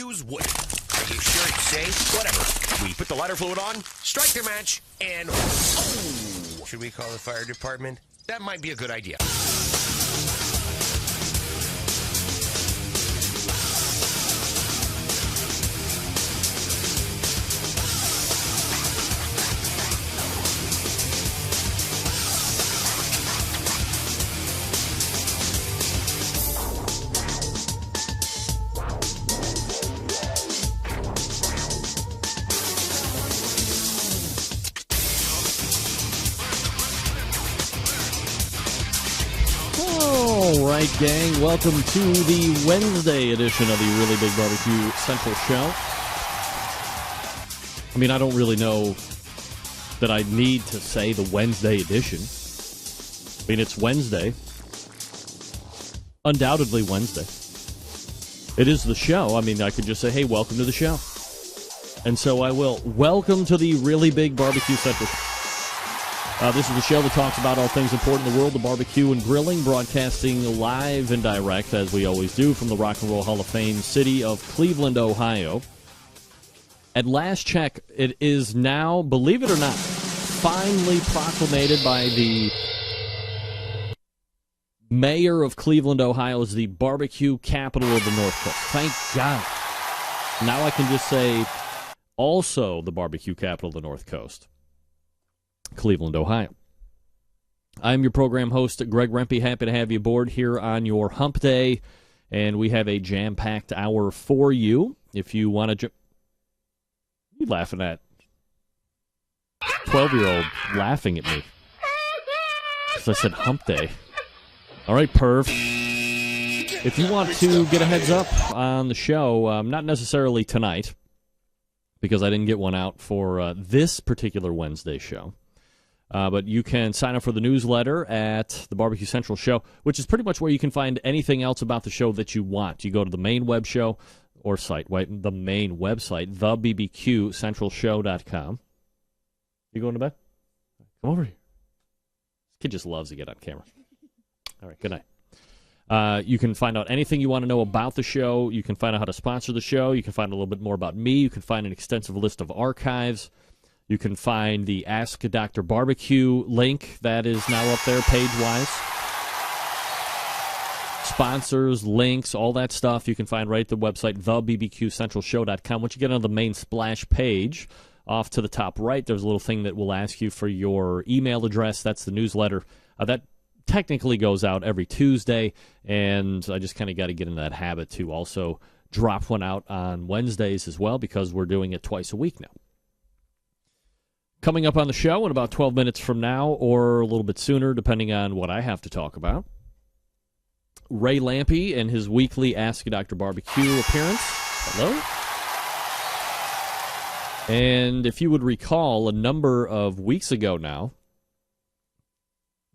use wood. Are you sure it's safe? Whatever. We put the lighter fluid on, strike the match, and... Oh! Should we call the fire department? That might be a good idea. Gang, welcome to the Wednesday edition of the Really Big Barbecue Central Show. I mean, I don't really know that I need to say the Wednesday edition. I mean, it's Wednesday. Undoubtedly Wednesday. It is the show. I mean, I could just say, hey, welcome to the show. And so I will. Welcome to the Really Big Barbecue Central Show. This is the show that talks about all things important in the world of barbecue and grilling, broadcasting live and direct, as we always do, from the Rock and Roll Hall of Fame city of Cleveland, Ohio. At last check, it is now, believe it or not, finally proclamated by the mayor of Cleveland, Ohio, as the barbecue capital of the North Coast. Thank God. Now I can just say, also the barbecue capital of the North Coast. Cleveland, Ohio. I'm your program host, Greg Lampe. Happy to have you aboard here on your hump day, and we have a jam-packed hour for you. If you want to... What are you laughing at? 12-year-old laughing at me. Because I said hump day. All right, perv. If you want to get a heads up on the show, not necessarily tonight, because I didn't get one out for this particular Wednesday show. But you can sign up for the newsletter at the Barbecue Central Show, which is pretty much where you can find anything else about the show that you want. You go to the main web show or site, wait, the main website, thebbqcentralshow.com. You going to bed? Come over here. This kid just loves to get on camera. All right, good night. You can find out anything you want to know about the show. You can find out how to sponsor the show. You can find a little bit more about me. You can find an extensive list of archives. You can find the Ask Dr. Barbecue link that is now up there page-wise. Sponsors, links, all that stuff you can find right at the website, thebbqcentralshow.com. Once you get on the main splash page, off to the top right, there's a little thing that will ask you for your email address. That's the newsletter. That technically goes out every Tuesday, and I just kind of got to get in that habit to also drop one out on Wednesdays as well, because we're doing it twice a week now. Coming up on the show in about 12 minutes from now, or a little bit sooner, depending on what I have to talk about, Ray Lampe and his weekly Ask Dr. Barbecue appearance. Hello? And if you would recall, a number of weeks ago now,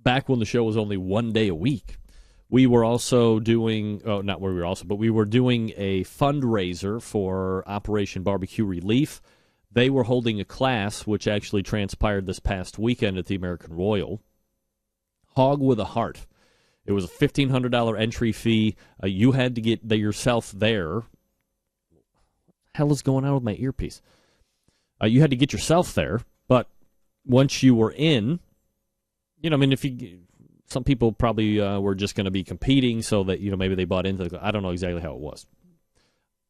back when the show was only one day a week, we were also doing, we were doing a fundraiser for Operation BBQ Relief. They were holding a class, which actually transpired this past weekend at the American Royal. HAwg with a Heart. It was a $1,500 entry fee. You had to get yourself there. What the hell is going on with my earpiece? You had to get yourself there, but once you were in, some people probably were just going to be competing so that, maybe they bought into I don't know exactly how it was.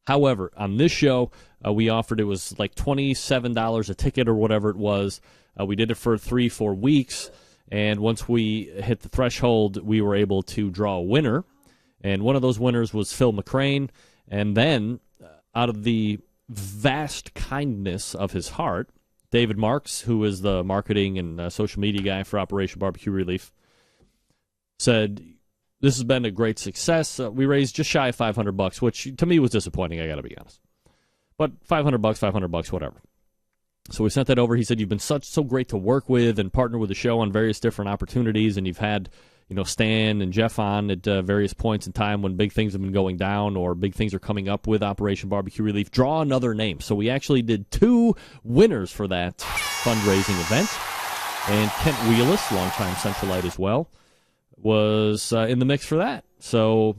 However, on this show, we offered, it was like $27 a ticket or whatever it was. We did it for 3-4 weeks, and once we hit the threshold, we were able to draw a winner, and one of those winners was Phil McGrane, and then, out of the vast kindness of his heart, David Marks, who is the marketing and social media guy for Operation BBQ Relief, said, this has been a great success. We raised just shy of $500, which to me was disappointing, I got to be honest. But $500, whatever. So we sent that over. He said, you've been so great to work with and partner with the show on various different opportunities, and you've had, Stan and Jeff on at various points in time when big things have been going down or big things are coming up with Operation BBQ Relief. Draw another name. So we actually did 2 winners for that fundraising event. And Kent Wheelis, longtime Centralite as well, was in the mix for that. So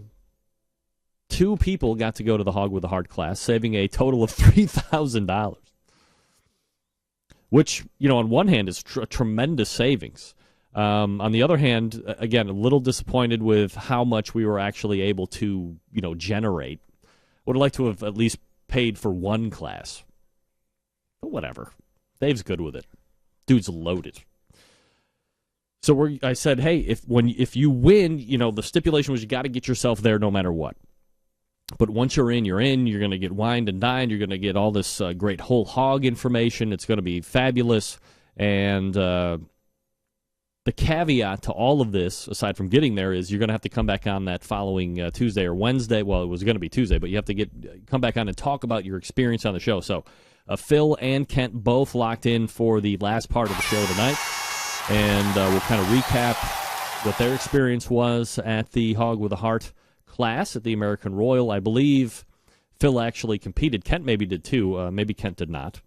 2 people got to go to the HAwg with a Heart class, saving a total of $3,000. Which, on one hand is a tremendous savings. On the other hand, again, a little disappointed with how much we were actually able to, generate. Would have liked to have at least paid for one class. But whatever. Dave's good with it. Dude's loaded. So I said, hey, if you win, the stipulation was you got to get yourself there no matter what. But once you're in, you're in. You're going to get wined and dined. You're going to get all this great whole HAwg information. It's going to be fabulous. And the caveat to all of this, aside from getting there, is you're going to have to come back on that following Tuesday or Wednesday. Well, it was going to be Tuesday, but you have to come back on and talk about your experience on the show. So Phil and Kent both locked in for the last part of the show tonight. And we'll kind of recap what their experience was at the HAwg with a Heart class at the American Royal. I believe Phil actually competed. Kent maybe did too. Maybe Kent did not.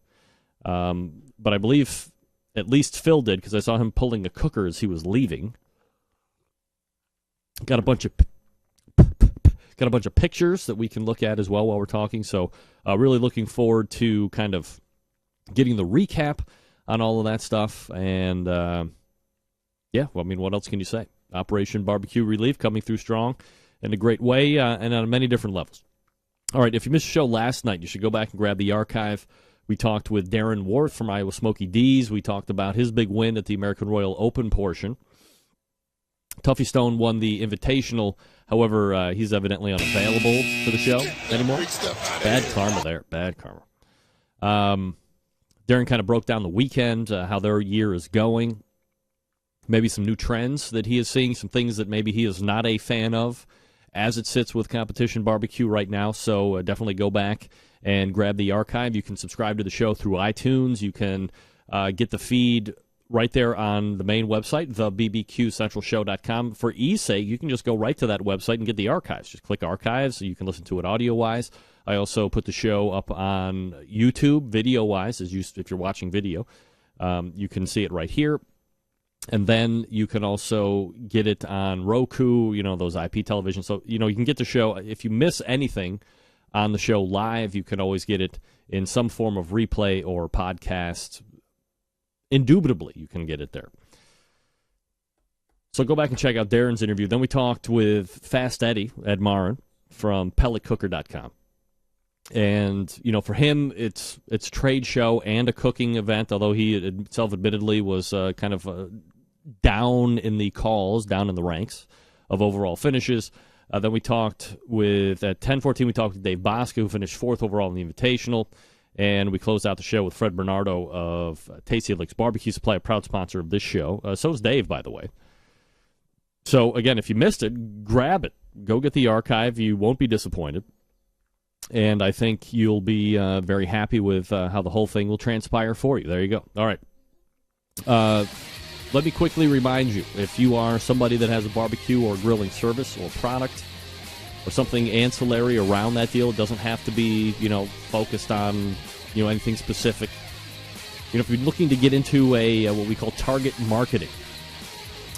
But I believe at least Phil did, because I saw him pulling the cooker as he was leaving. Got a bunch of pictures that we can look at as well while we're talking. So really looking forward to kind of getting the recap on all of that stuff. And what else can you say? Operation BBQ Relief coming through strong in a great way and on many different levels. All right, if you missed the show last night, you should go back and grab the archive. We talked with Darren Worth from Iowa Smoky D's. We talked about his big win at the American Royal Open portion. Tuffy Stone won the Invitational. However, he's evidently unavailable for the show anymore. Bad karma there. Bad karma. Darren kind of broke down the weekend, how their year is going. Maybe some new trends that he is seeing, some things that maybe he is not a fan of as it sits with Competition Barbecue right now. So definitely go back and grab the archive. You can subscribe to the show through iTunes. You can get the feed right there on the main website, thebbqcentralshow.com. For ease sake, you can just go right to that website and get the archives. Just click archives so you can listen to it audio-wise. I also put the show up on YouTube, video-wise, if you're watching video. You can see it right here. And then you can also get it on Roku, those IP television. So, you can get the show. If you miss anything on the show live, you can always get it in some form of replay or podcast. Indubitably, you can get it there. So go back and check out Darren's interview. Then we talked with Fast Eddie, Ed Marin, from pelletcooker.com. And, for him, it's trade show and a cooking event, although he self-admittedly was kind of down in the calls, down in the ranks of overall finishes. Then we talked at 10:14, we talked with Dave Bosca, who finished 4th overall in the Invitational. And we closed out the show with Fred Bernardo of Tasty Licks Barbecue Supply, a proud sponsor of this show. So is Dave, by the way. So, again, if you missed it, grab it. Go get the archive. You won't be disappointed. And I think you'll be very happy with how the whole thing will transpire for you. There you go. All right. Let me quickly remind you, if you are somebody that has a barbecue or grilling service or product or something ancillary around that deal, it doesn't have to be, focused on, anything specific. If you're looking to get into what we call target marketing,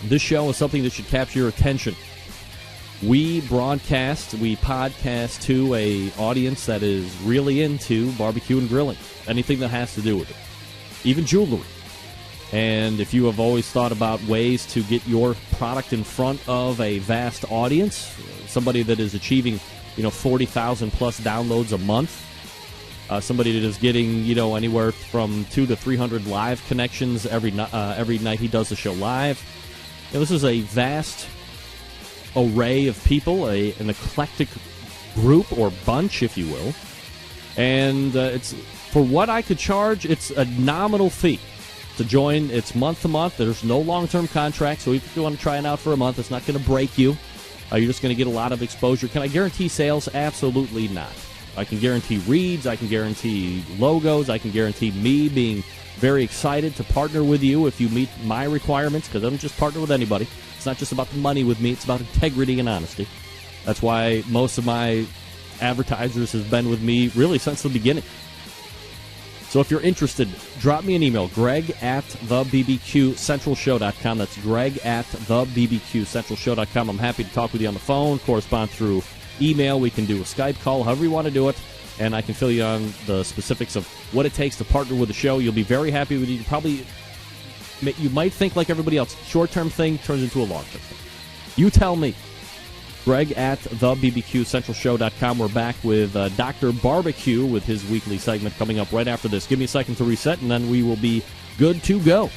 this show is something that should capture your attention. We podcast to a audience that is really into barbecue and grilling, anything that has to do with it, even jewelry. And if you have always thought about ways to get your product in front of a vast audience, somebody that is achieving, 40,000 plus downloads a month, somebody that is getting, anywhere from 200 to 300 live connections every night he does the show live. This is a vast array of people, an eclectic group or bunch, if you will. And it's for what I could charge, it's a nominal fee to join. It's month to month. There's no long-term contract, so if you want to try it out for a month, it's not going to break you. You're just going to get a lot of exposure. Can I guarantee sales? Absolutely not. I can guarantee reads. I can guarantee logos. I can guarantee me being very excited to partner with you if you meet my requirements, because I don't just partner with anybody. It's not just about the money with me. It's about integrity and honesty. That's why most of my advertisers have been with me really since the beginning. So if you're interested, drop me an email, greg@thebbqcentralshow.com. That's greg@thebbqcentralshow.com. I'm happy to talk with you on the phone, correspond through email. We can do a Skype call, however you want to do it, and I can fill you on the specifics of what it takes to partner with the show. You'll be very happy with it. You might think like everybody else, short-term thing turns into a long-term thing. You tell me. Greg at thebbqcentralshow.com. We're back with Dr. Barbecue with his weekly segment coming up right after this. Give me a second to reset, and then we will be good to go.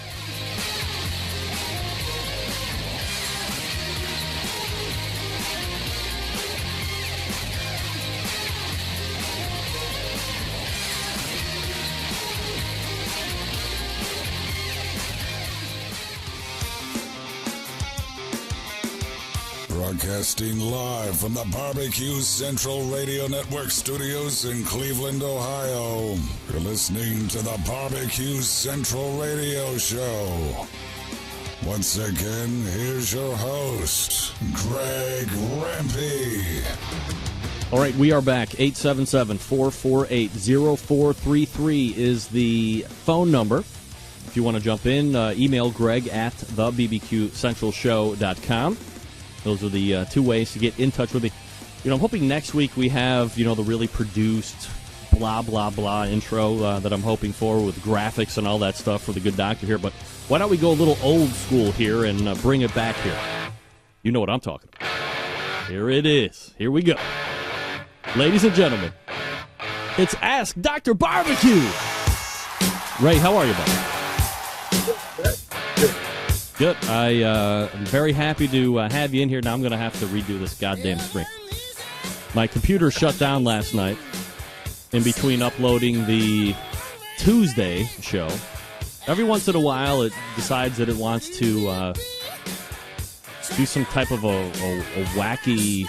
Broadcasting live from the Barbecue Central Radio Network studios in Cleveland, Ohio. You're listening to the Barbecue Central Radio Show. Once again, here's your host, Greg Lampe. All right, we are back. 877-448-0433 is the phone number. If you want to jump in, email Greg at thebbqcentralshow.com. Those are the two ways to get in touch with me. I'm hoping next week we have, the really produced blah, blah, blah intro that I'm hoping for with graphics and all that stuff for the good doctor here. But why don't we go a little old school here and bring it back here? You know what I'm talking about. Here it is. Here we go. Ladies and gentlemen, it's Ask Dr. Barbecue. Ray, how are you, buddy? Good. I'm very happy to have you in here. Now I'm going to have to redo this goddamn screen. My computer shut down last night in between uploading the Tuesday show. Every once in a while, it decides that it wants to do some type of a wacky,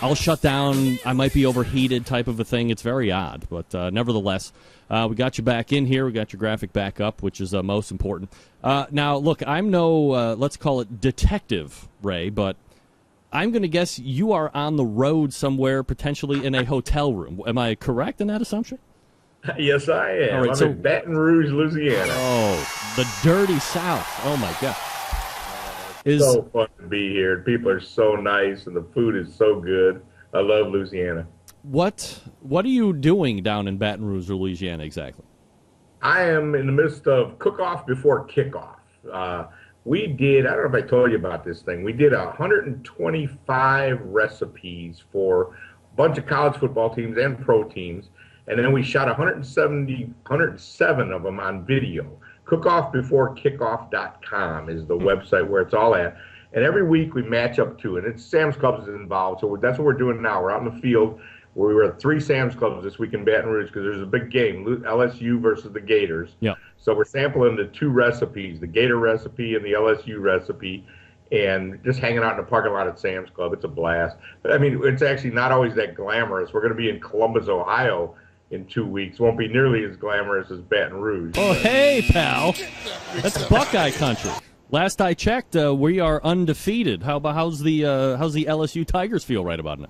I'll shut down, I might be overheated type of a thing. It's very odd, but nevertheless, we got you back in here. We got your graphic back up, which is most important. Now, look, I'm no, let's call it detective, Ray, but I'm going to guess you are on the road somewhere, potentially in a hotel room. Am I correct in that assumption? Yes, I am. All right, I'm in Baton Rouge, Louisiana. Oh, the dirty South. Oh, my God. It's so fun to be here. People are so nice, and the food is so good. I love Louisiana. What are you doing down in Baton Rouge, Louisiana, exactly? I am in the midst of cook-off before kickoff. We did, I don't know if I told you about this thing, we did 125 recipes for a bunch of college football teams and pro teams, and then we shot 107 of them on video. Cookoffbeforekickoff.com is the website where it's all at. And every week we match up to it. It's Sam's Clubs is involved, so that's what we're doing now. We're out in the field. We were at 3 Sam's Clubs this week in Baton Rouge because there's a big game, LSU versus the Gators. Yeah. So we're sampling the 2 recipes, the Gator recipe and the LSU recipe, and just hanging out in the parking lot at Sam's Club. It's a blast. But, I mean, it's actually not always that glamorous. We're going to be in Columbus, Ohio in 2 weeks. Won't be nearly as glamorous as Baton Rouge. Oh, hey, pal. That's Buckeye country. Last I checked, we are undefeated. How's the LSU Tigers feel right about now?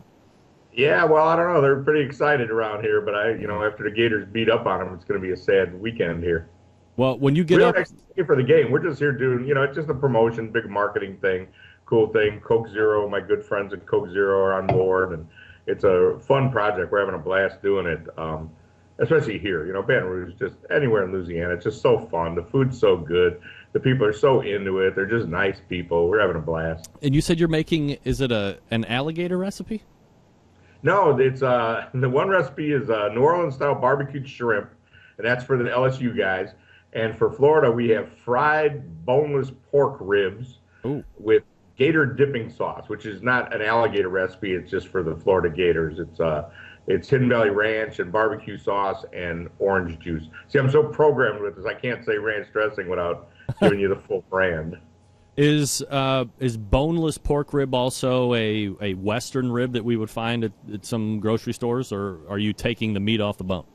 Yeah, well, I don't know. They're pretty excited around here, but after the Gators beat up on them, it's going to be a sad weekend here. Well, when you get up, up, actually here for the game, we're just here doing, it's just a promotion, big marketing thing, cool thing. Coke Zero, my good friends at Coke Zero are on board, and it's a fun project. We're having a blast doing it, especially here. Baton Rouge, just anywhere in Louisiana, it's just so fun. The food's so good. The people are so into it. They're just nice people. We're having a blast. And you said you're making, is it an alligator recipe? No, it's the one recipe is New Orleans-style barbecued shrimp, and that's for the LSU guys. And for Florida, we have fried boneless pork ribs with gator dipping sauce, which is not an alligator recipe. It's just for the Florida Gators. It's Hidden Valley Ranch and barbecue sauce and orange juice. See, I'm so programmed with this, I can't say ranch dressing without giving you the full brand. Is boneless pork rib also a Western rib that we would find at some grocery stores, or are you taking the meat off the bone?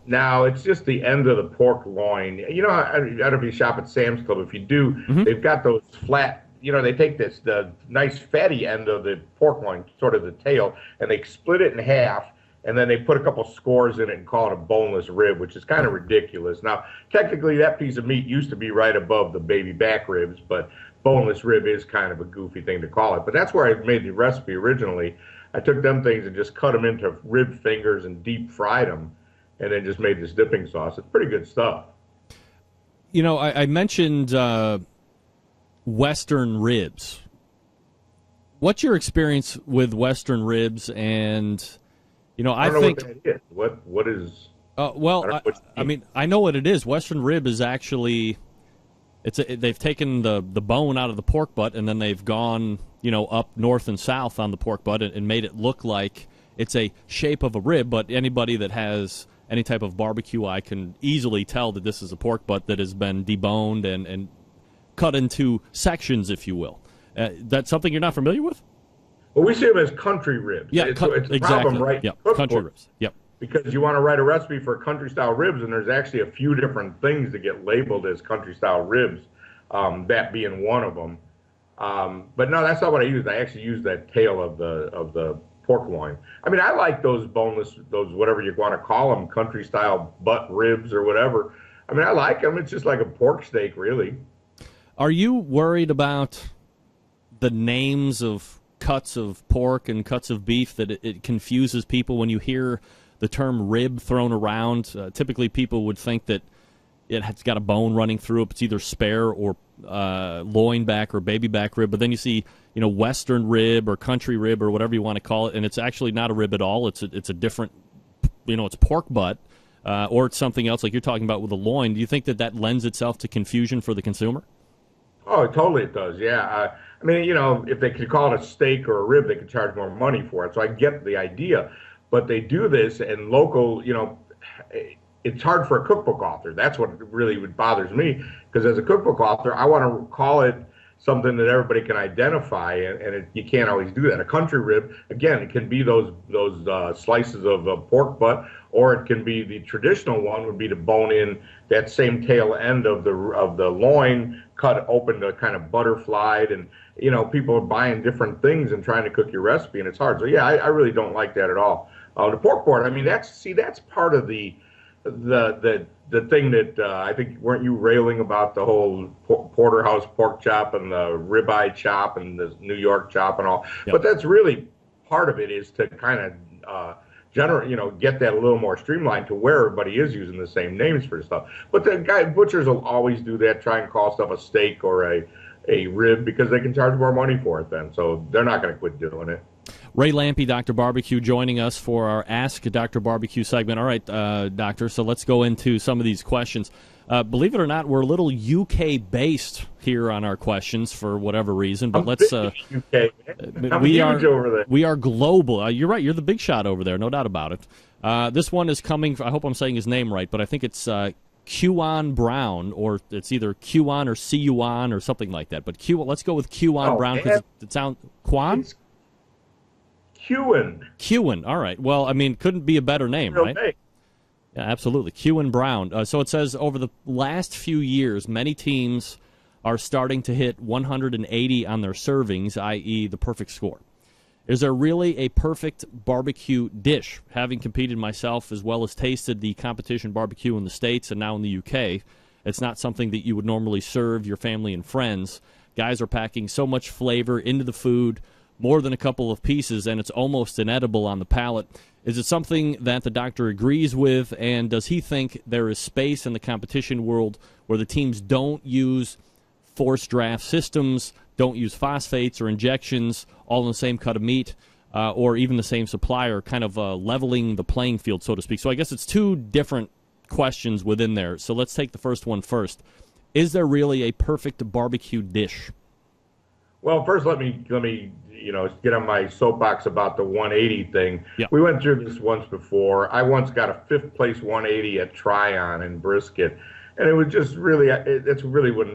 No, it's just the end of the pork loin. I don't know if you shop at Sam's Club. If you do, they've got those flat, they take the nice fatty end of the pork loin, sort of the tail, and they split it in half, and then they put a couple scores in it and call it a boneless rib, which is kind of ridiculous. Now, technically, that piece of meat used to be right above the baby back ribs, but boneless rib is kind of a goofy thing to call it. But that's where I made the recipe originally. I took them things and just cut them into rib fingers and deep fried them, and then just made this dipping sauce. It's pretty good stuff. You know, I mentioned Western ribs. What's your experience with Western ribs? And you know, I don't know think what that is. What is? well, I mean, I know what it is. Western rib is actually they've taken the bone out of the pork butt, and then they've gone, you know, up north and south on the pork butt and made it look like it's a shape of a rib. But anybody that has any type of barbecue eye can easily tell that this is a pork butt that has been deboned and cut into sections, if you will. That's something you're not familiar with? Well, we see them as country ribs. Yeah, it's a exactly. problem, right? Yep, country ribs. Yep. Because you want to write a recipe for country-style ribs, and there's actually a few different things that get labeled as country-style ribs, that being one of them. But no, that's not what I used. I actually used that tail of the pork loin. I mean, I like those boneless, those whatever you want to call them, country-style butt ribs or whatever. I mean, I like them. It's just like a pork steak, really. Are you worried about the names of cuts of pork and cuts of beef, that it confuses people when you hear the term rib thrown around? Typically, people would think that it's got a bone running through it. It's either spare or loin back or baby back rib. But then you see, you know, Western rib or country rib or whatever you want to call it, and it's actually not a rib at all. It's a different, you know, it's pork butt, or it's something else like you're talking about with a loin. Do you think that lends itself to confusion for the consumer? Oh, totally it does, yeah. I mean, you know, if they could call it a steak or a rib, they could charge more money for it. So I get the idea. But they do this, and local, you know, it's hard for a cookbook author. That's what really bothers me, because as a cookbook author, I want to call it something that everybody can identify, and you can't always do that. A country rib, again, it can be those slices of pork butt, or it can be the traditional one would be to bone in that same tail end of the loin, cut open to kind of butterflied, and you know, people are buying different things and trying to cook your recipe, and it's hard. So yeah, I really don't like that at all. The pork board, I mean, that's part of the thing that I think, weren't you railing about the whole porterhouse pork chop and the ribeye chop and the New York chop and all? Yep. But that's really part of it, is to kind of get that a little more streamlined to where everybody is using the same names for stuff. But the butchers will always do that, try and call stuff a steak or a rib, because they can charge more money for it then. So they're not going to quit doing it. Ray Lampe, Dr. Barbecue, joining us for our Ask Dr. Barbecue segment. All right, Doctor, so let's go into some of these questions. Believe it or not, we're a little UK-based here on our questions for whatever reason, but let's... UK. I'm huge over there. We are global. You're right, you're the big shot over there, no doubt about it. This one is coming, I hope I'm saying his name right, but I think it's Q-on Brown, or it's either Q-on or C-U-on or something like that. But let's go with Q-on Brown, because it sounds... Quan? Kewen. All right. Well, I mean, couldn't be a better name, right? Name. Yeah, absolutely. Kewen Brown. So it says, over the last few years, many teams are starting to hit 180 on their servings, i.e. the perfect score. Is there really a perfect barbecue dish? Having competed myself as well as tasted the competition barbecue in the States and now in the UK, it's not something that you would normally serve your family and friends. Guys are packing so much flavor into the food, more than a couple of pieces, and it's almost inedible on the palate. Is it something that the doctor agrees with, and does he think there is space in the competition world where the teams don't use forced draft systems, don't use phosphates or injections, all in the same cut of meat, or even the same supplier, kind of leveling the playing field, so to speak? So I guess it's two different questions within there. So let's take the first one first. Is there really a perfect barbecue dish? Well, first let me get on my soapbox about the 180 thing. Yep. We went through this once before. I once got a 5th place 180 at Tryon in Brisket, and it was just really, it's really what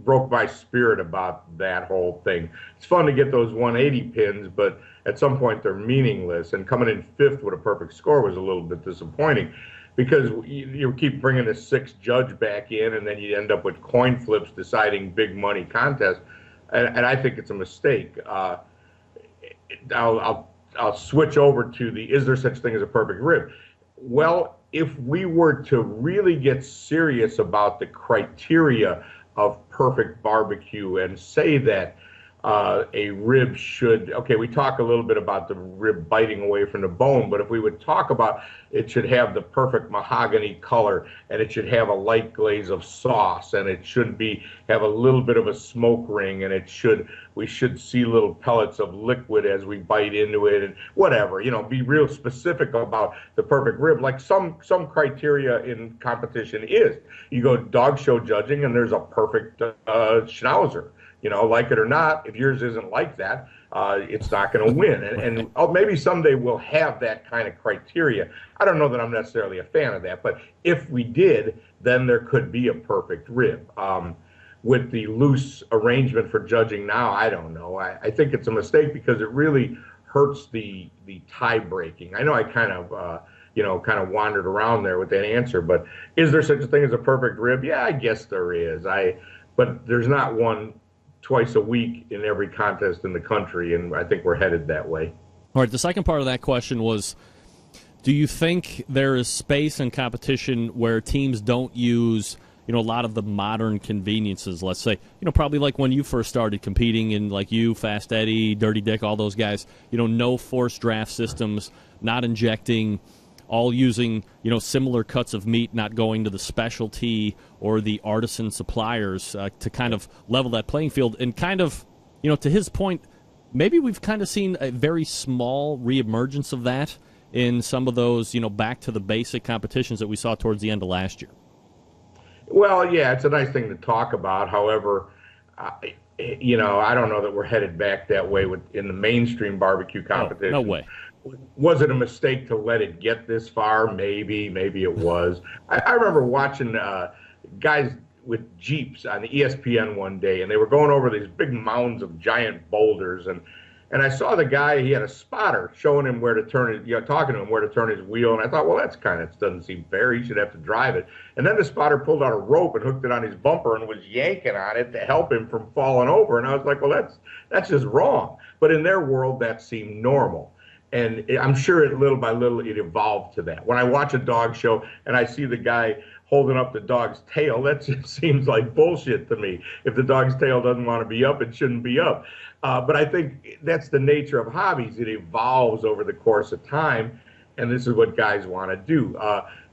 broke my spirit about that whole thing. It's fun to get those 180 pins, but at some point they're meaningless, and coming in 5th with a perfect score was a little bit disappointing, because you keep bringing the 6th judge back in, and then you end up with coin flips deciding big money contests. And I think it's a mistake. I'll switch over to is there such thing as a perfect rib? Well, if we were to really get serious about the criteria of perfect barbecue and say that a rib should, okay, we talk a little bit about the rib biting away from the bone, but if we would talk about it should have the perfect mahogany color, and it should have a light glaze of sauce, and it should have a little bit of a smoke ring, and we should see little pellets of liquid as we bite into it, and whatever, be real specific about the perfect rib, like some criteria in competition is. You go dog show judging, and there's a perfect schnauzer. Like it or not, if yours isn't like that, it's not going to win. And maybe someday we'll have that kind of criteria. I don't know that I'm necessarily a fan of that, but if we did, then there could be a perfect rib. With the loose arrangement for judging now, I don't know. I think it's a mistake because it really hurts the tie breaking. I know I kind of wandered around there with that answer, but is there such a thing as a perfect rib? Yeah, I guess there is. But there's not one twice a week in every contest in the country, and I think we're headed that way. All right, the second part of that question was, do you think there is space in competition where teams don't use, a lot of the modern conveniences? Let's say, probably like when you first started competing, and like you, Fast Eddie, Dirty Dick, all those guys, no forced draft systems, not injecting, all using, similar cuts of meat, not going to the specialty or the artisan suppliers to kind of level that playing field. And kind of, to his point, maybe we've kind of seen a very small reemergence of that in some of those, back to the basic competitions that we saw towards the end of last year. Well, yeah, it's a nice thing to talk about. However, I don't know that we're headed back that way in the mainstream barbecue competition. No way. Was it a mistake to let it get this far? Maybe it was. I remember watching guys with Jeeps on the ESPN one day, and they were going over these big mounds of giant boulders, and I saw the guy, he had a spotter showing him where to turn it, talking to him where to turn his wheel, and I thought, well, doesn't seem fair. He should have to drive it. And then the spotter pulled out a rope and hooked it on his bumper and was yanking on it to help him from falling over, and I was like, well, that's just wrong. But in their world, that seemed normal. And I'm sure little by little it evolved to that. When I watch a dog show and I see the guy holding up the dog's tail, that just seems like bullshit to me. If the dog's tail doesn't want to be up, it shouldn't be up. But I think that's the nature of hobbies. It evolves over the course of time, and this is what guys want to do.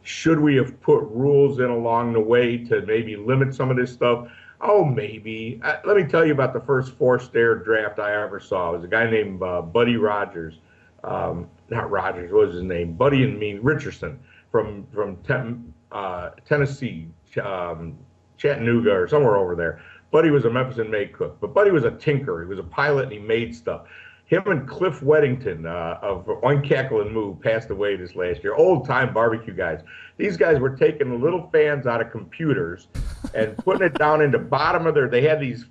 Should we have put rules in along the way to maybe limit some of this stuff? Oh, maybe. Let me tell you about the first forced air draft I ever saw. It was a guy named Buddy Rogers. Not Rogers, what was his name? Buddy and me, Richardson from Tennessee, Chattanooga or somewhere over there. Buddy was a Memphis and May cook, but Buddy was a tinker. He was a pilot and he made stuff. Him and Cliff Weddington of Oink, Cackle, and Moo passed away this last year. Old-time barbecue guys. These guys were taking the little fans out of computers and putting it down in the bottom of they had these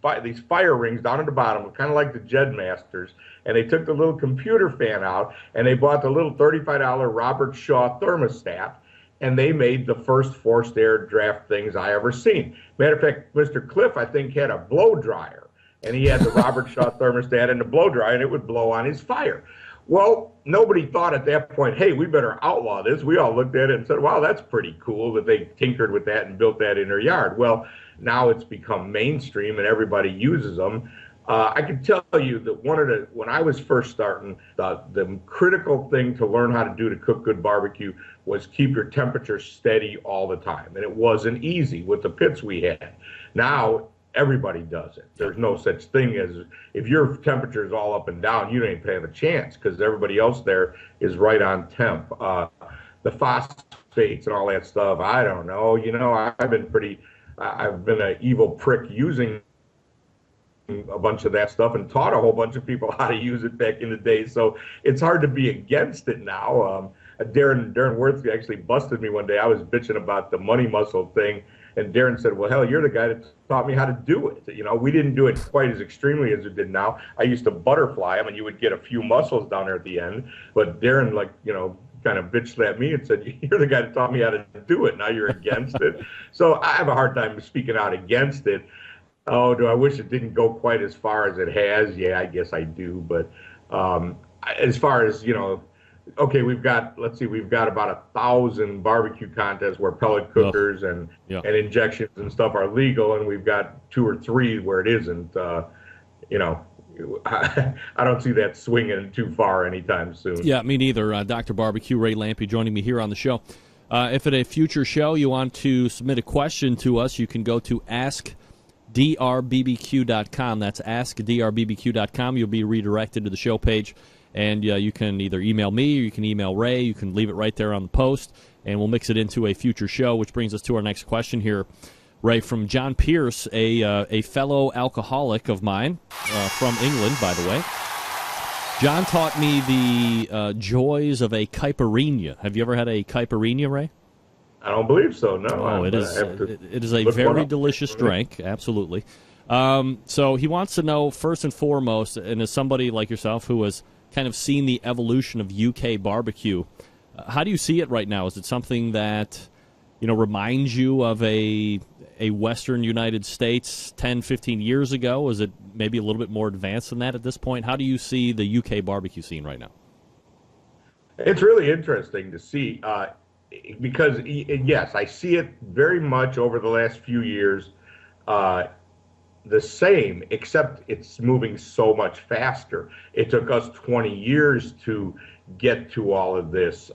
fire rings down at the bottom, kind of like the Jed Masters, and they took the little computer fan out, and they bought the little $35 Robert Shaw thermostat, and they made the first forced air draft things I ever seen. Matter of fact, Mr. Cliff, I think, had a blow dryer. And he had the Robert Shaw thermostat and the blow dryer, and it would blow on his fire. Well, nobody thought at that point, hey, we better outlaw this. We all looked at it and said, wow, that's pretty cool that they tinkered with that and built that in their yard. Well, now it's become mainstream and everybody uses them. I can tell you that when I was first starting, the critical thing to learn how to do to cook good barbecue was keep your temperature steady all the time. And it wasn't easy with the pits we had. Now, everybody does it. There's no such thing as, if your temperature is all up and down, you don't even have a chance because everybody else there is right on temp. The phosphates and all that stuff, I don't know. I've been an evil prick using a bunch of that stuff and taught a whole bunch of people how to use it back in the day. So it's hard to be against it now. Darren Worth actually busted me one day. I was bitching about the money muscle thing. And Darren said, well, hell, you're the guy that taught me how to do it. We didn't do it quite as extremely as it did now. I used to butterfly them, and you would get a few muscles down there at the end. But Darren, kind of bitch slapped me and said, you're the guy that taught me how to do it. Now you're against it. So I have a hard time speaking out against it. Oh, do I wish it didn't go quite as far as it has? Yeah, I guess I do. But as far as, okay, we've got about 1,000 barbecue contests where pellet cookers and injections and stuff are legal, and we've got 2 or 3 where it isn't. I don't see that swinging too far anytime soon. Yeah, me neither. Dr. Barbecue, Ray Lampe, joining me here on the show. If at a future show you want to submit a question to us, you can go to askdrbbq.com. That's askdrbbq.com. You'll be redirected to the show page, and you can either email me or you can email Ray. You can leave it right there on the post, and we'll mix it into a future show, which brings us to our next question here. Ray, from John Pierce, a fellow alcoholic of mine from England, by the way. John taught me the joys of a caipirinha. Have you ever had a caipirinha, Ray? I don't believe so, no. Oh, it is a very delicious drink, absolutely. So he wants to know, first and foremost, and as somebody like yourself who has kind of seen the evolution of UK barbecue, how do you see it right now? Is it something that reminds you of a Western United States 10, 15 years ago? Is it maybe a little bit more advanced than that at this point? How do you see the UK barbecue scene right now? It's really interesting to see because, yes, I see it very much over the last few years the same, except it's moving so much faster. It took us 20 years to get to all of this.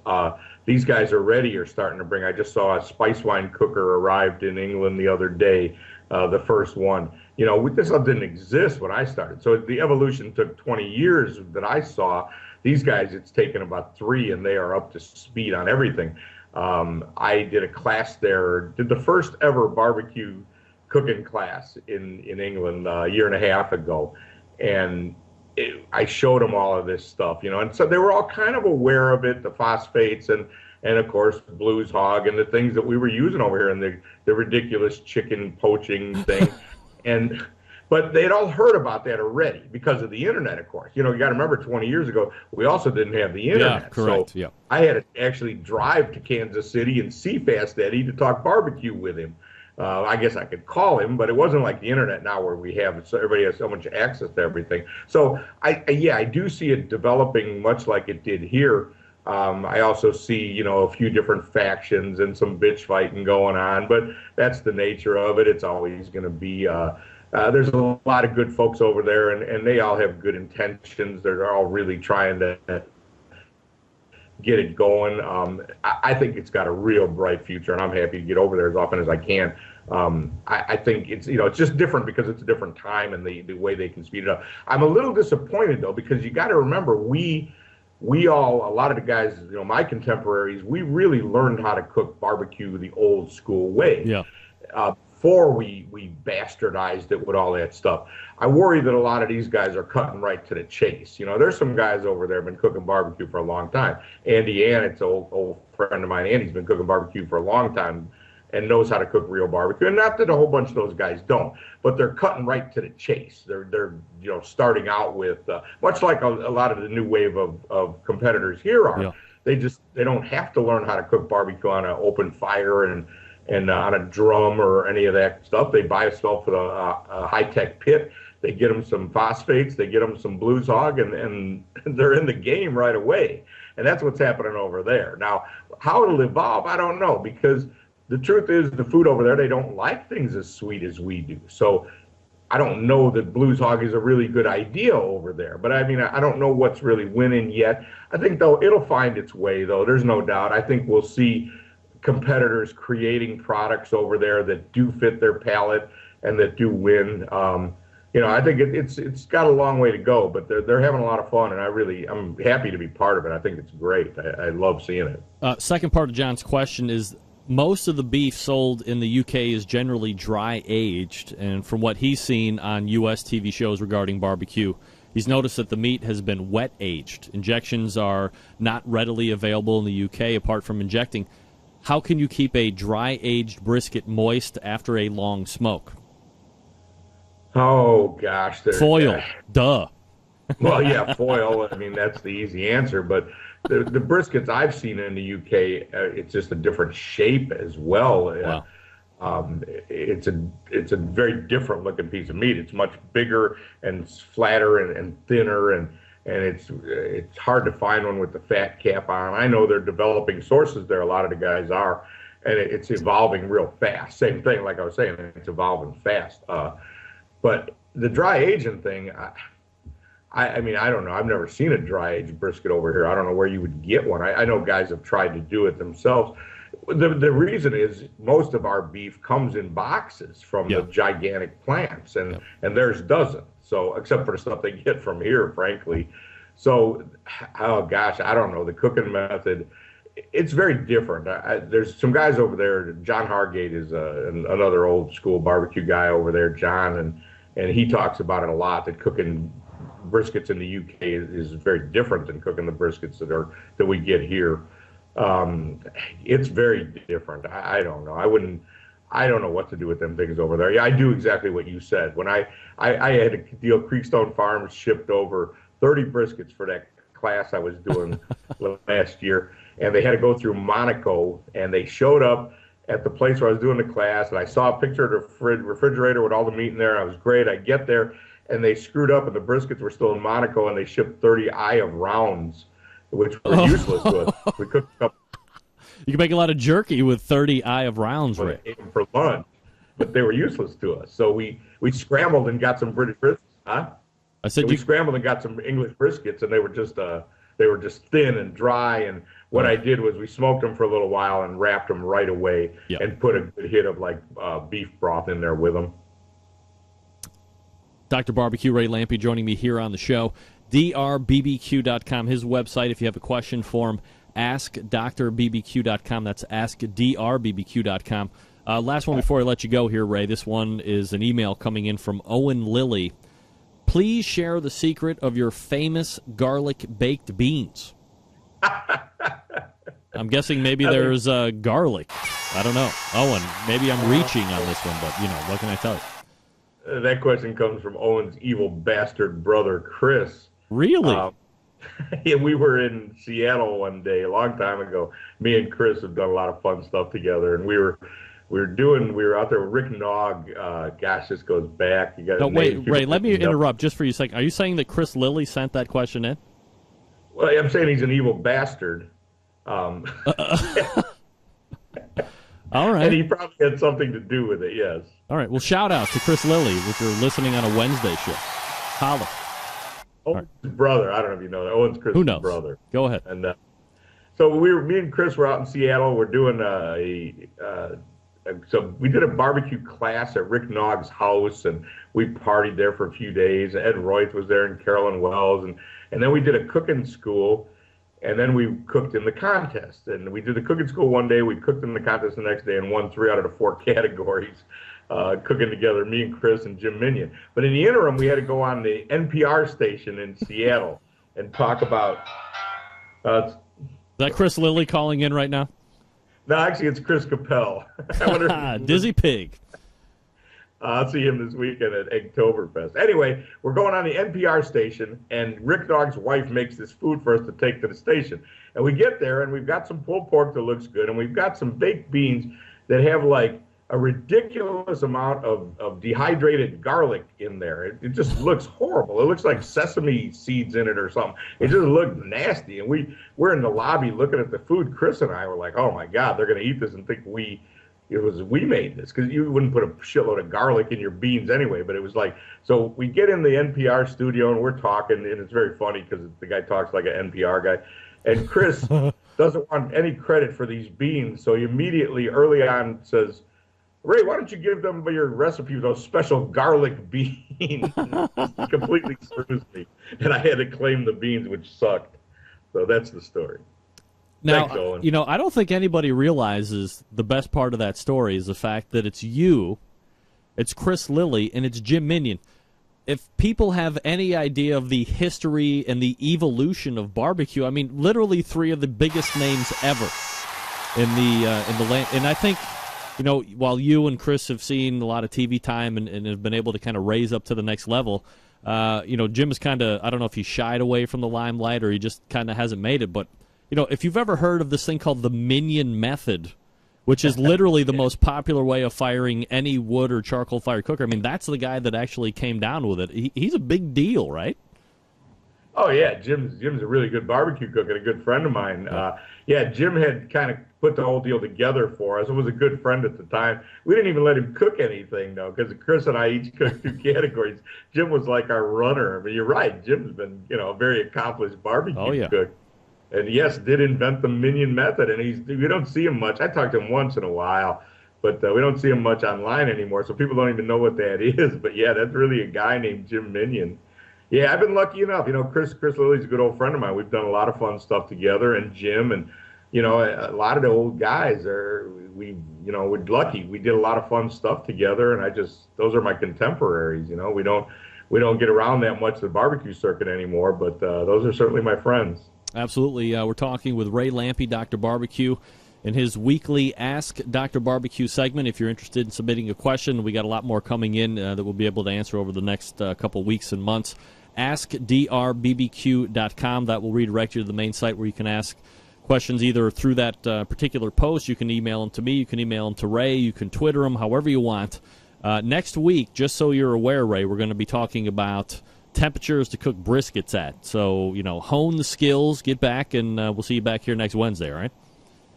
These guys already are starting to bring. I just saw a spice wine cooker arrived in England the other day, the first one. This stuff didn't exist when I started. So the evolution took 20 years that I saw. These guys, it's taken about 3, and they are up to speed on everything. I did a class there, did the first ever barbecue cooking class in England a year and a half ago, and I showed them all of this stuff, and so they were all kind of aware of it, the phosphates and of course Blues HAwg and the things that we were using over here and the ridiculous chicken poaching thing, but they'd all heard about that already because of the internet, of course. You got to remember 20 years ago, we also didn't have the internet. Yeah, correct. So I had to actually drive to Kansas City and see Fast Eddie to talk barbecue with him. I guess I could call him, but it wasn't like the internet now where everybody has so much access to everything. So I do see it developing much like it did here. I also see, a few different factions and some bitch fighting going on, but that's the nature of it. It's always going to be, there's a lot of good folks over there, and they all have good intentions. They're all really trying to get it going. I think it's got a real bright future, and I'm happy to get over there as often as I can. I think it's it's just different because it's a different time and the way they can speed it up. I'm a little disappointed though, because you got to remember we all, a lot of the guys, my contemporaries, we really learned how to cook barbecue the old school way. Yeah. Before we bastardized it with all that stuff. I worry that a lot of these guys are cutting right to the chase. There's some guys over there have been cooking barbecue for a long time. Andy Annet's old friend of mine. Andy's been cooking barbecue for a long time and knows how to cook real barbecue. And not that a whole bunch of those guys don't, but they're cutting right to the chase. They're starting out with much like a lot of the new wave of competitors here are. Yeah. They don't have to learn how to cook barbecue on an open fire and on a drum or any of that stuff. They buy stuff with a high-tech pit. They get them some phosphates. They get them some Blues HAwg, and they're in the game right away. And that's what's happening over there. Now, how it'll evolve, I don't know, because the truth is the food over there, they don't like things as sweet as we do. So I don't know that Blues HAwg is a really good idea over there. But, I don't know what's really winning yet. I think, though, it'll find its way, though. There's no doubt. I think we'll see competitors creating products over there that do fit their palate and that do win. I think it's got a long way to go, but they're having a lot of fun, and I'm happy to be part of it. I think it's great. I love seeing it. Second part of John's question is, most of the beef sold in the UK is generally dry aged, and from what he's seen on U.S. TV shows regarding barbecue, he's noticed that the meat has been wet aged. Injections are not readily available in the UK apart from injecting. How can you keep a dry-aged brisket moist after a long smoke? Oh, gosh. Foil. Duh. Well, yeah, foil. That's the easy answer. But the briskets I've seen in the UK, it's just a different shape as well. Wow. It's a very different-looking piece of meat. It's much bigger and flatter and thinner, and it's hard to find one with the fat cap on. I know they're developing sources there. A lot of the guys are, and it's evolving real fast. Same thing, like I was saying, it's evolving fast. But the dry aging thing, I mean, I don't know. I've never seen a dry aged brisket over here. I don't know where you would get one. I know guys have tried to do it themselves. The reason is most of our beef comes in boxes from the gigantic plants, and theirs doesn't. So, except for the stuff they get from here, frankly. So, oh gosh, I don't know. The cooking method, it's very different. There's some guys over there. John Hargate is another old school barbecue guy over there, John, and he talks about it a lot, that cooking briskets in the UK is very different than cooking the briskets that we get here. It's very different. I don't know. I don't know what to do with them things over there. Yeah, I do exactly what you said. When I had a deal, Creekstone Farms shipped over 30 briskets for that class I was doing last year, and they had to go through Monaco, and they showed up at the place where I was doing the class, and I saw a picture of the refrigerator with all the meat in there. I was great. I get there, and they screwed up, and the briskets were still in Monaco, and they shipped 30 eye of rounds, which were useless to us. We cooked a couple. You can make a lot of jerky with 30 eye of rounds, right? For lunch, but they were useless to us. So we scrambled and got some British briskets. Huh? I said we scrambled and got some English briskets, and they were just thin and dry. And what I did was we smoked them for a little while and wrapped them right away, and put a good hit of beef broth in there with them. Dr. Barbecue Ray Lampe joining me here on the show. drbbq.com, his website. If you have a question for him, askdrbbq.com. That's askdrbbq.com. Last one before I let you go here, Ray. This one is an email coming in from Owen Lilly. Please share the secret of your famous garlic baked beans. I'm guessing maybe there's garlic. I don't know. Owen, maybe I'm reaching on this one, but, what can I tell you? That question comes from Owen's evil bastard brother, Chris. Really? We were in Seattle one day a long time ago. Me and Chris have done a lot of fun stuff together, and we were out there with Rick Nog. Gosh, this goes back. Wait, Ray, let me interrupt just for you a second. Are you saying that Chris Lilly sent that question in? Well, I'm saying he's an evil bastard. All right. And he probably had something to do with it, yes. All right. Well, shout out to Chris Lilly if you're listening on a Wednesday show. Holla. Owen's brother. I don't know if you know that. Owen's Chris's brother. Go ahead. And so me and Chris were out in Seattle. We're doing so we did a barbecue class at Rick Nog's house, and we partied there for a few days. Ed Royth was there and Carolyn Wells, and then we did a cooking school, and then we cooked in the contest. And we did the cooking school one day, we cooked in the contest the next day, and won 3 out of the 4 categories, cooking together, me and Chris and Jim Minion. But in the interim, we had to go on the NPR station in Seattle and talk about... Is that Chris Lilly calling in right now? No, actually, it's Chris Capel. Dizzy Pig. I'll see him this weekend at Eggtoberfest. Anyway, we're going on the NPR station, and Rick Dog's wife makes this food for us to take to the station. And we get there, and we've got some pulled pork that looks good, and we've got some baked beans that have, a ridiculous amount of dehydrated garlic in there. It just looks horrible. It looks like sesame seeds in it or something. It just looked nasty. And we're in the lobby looking at the food. Chris and I were like, oh, my God, they're going to eat this and think we made this, because you wouldn't put a shitload of garlic in your beans anyway. But it was so we get in the NPR studio, and we're talking, and it's very funny because the guy talks like an NPR guy. And Chris doesn't want any credit for these beans, so he immediately, early on, says, Ray, why don't you give them your recipe of those special garlic beans? He completely screws me. And I had to claim the beans, which sucked. So that's the story. Now, thanks, Owen. I don't think anybody realizes the best part of that story is the fact that it's you, it's Chris Lilly, and it's Jim Minion. If people have any idea of the history and the evolution of barbecue, I mean, literally 3 of the biggest names ever in the land. And I think... while you and Chris have seen a lot of TV time and have been able to kind of raise up to the next level, Jim is kind of, I don't know if he shied away from the limelight or he just kind of hasn't made it. But, if you've ever heard of this thing called the Minion Method, which is literally the most popular way of firing any wood or charcoal fire cooker, I mean, that's the guy that actually came down with it. He's a big deal, right? Oh yeah, Jim's a really good barbecue cook and a good friend of mine. Yeah, Jim had kind of put the whole deal together for us. It was a good friend at the time. We didn't even let him cook anything though, because Chris and I each cooked 2 categories. Jim was like our runner. I mean, you're right. Jim's been a very accomplished barbecue cook, and yes, did invent the Minion method. And we don't see him much. I talk to him once in a while, but we don't see him much online anymore, so people don't even know what that is. But yeah, that's really a guy named Jim Minion. Yeah, I've been lucky enough. Chris Lilly's a good old friend of mine. We've done a lot of fun stuff together, and Jim and a lot of the old guys we're lucky. We did a lot of fun stuff together, and those are my contemporaries. We don't get around that much the barbecue circuit anymore, but those are certainly my friends. Absolutely. We're talking with Ray Lampe, Dr. Barbecue, in his weekly Ask Dr. Barbecue segment. If you're interested in submitting a question, we got a lot more coming in that we'll be able to answer over the next couple weeks and months. AskDrBBQ.com. That will redirect you to the main site where you can ask questions either through that particular post. You can email them to me. You can email them to Ray. You can Twitter them, however you want. Next week, just so you're aware, Ray, we're going to be talking about temperatures to cook briskets at. So, hone the skills, get back, and we'll see you back here next Wednesday, all right?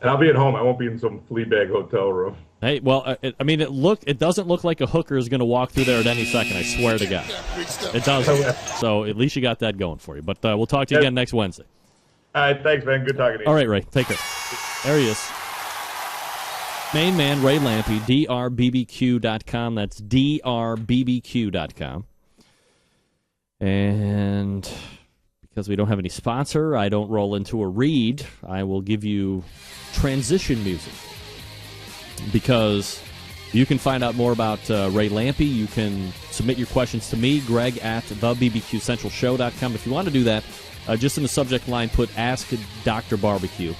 And I'll be at home. I won't be in some flea bag hotel room. Hey, well, it doesn't look like a hooker is going to walk through there at any second, I swear to God. It doesn't. So at least you got that going for you. But we'll talk to you again next Wednesday. All right, thanks, man. Good talking to you. All right, Ray. Take care. There he is. Main man, Ray Lampe, drbbq.com. That's drbbq.com. And because we don't have any sponsor, I don't roll into a read. I will give you transition music. Because you can find out more about Ray Lampe. You can submit your questions to me, Greg, at thebbqcentralshow.com. If you want to do that, just in the subject line, put Ask Dr. Barbecue.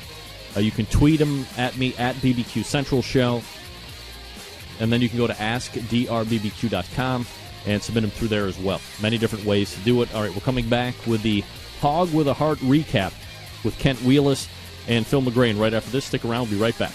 You can tweet them at me, at BBQ Central Show. And then you can go to AskDrBBQ.com and submit them through there as well. Many different ways to do it. All right, we're coming back with the HAwg with a Heart recap with Kent Wheelis and Phil McGrane right after this. Stick around. We'll be right back.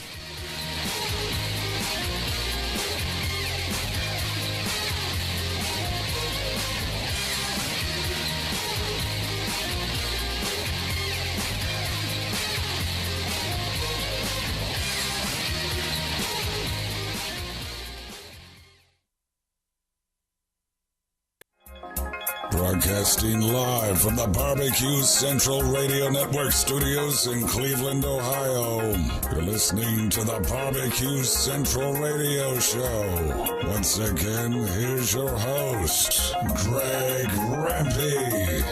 Broadcasting live from the Barbecue Central Radio Network studios in Cleveland, Ohio. You're listening to the Barbecue Central Radio Show. Once again, here's your host, Greg Lampe.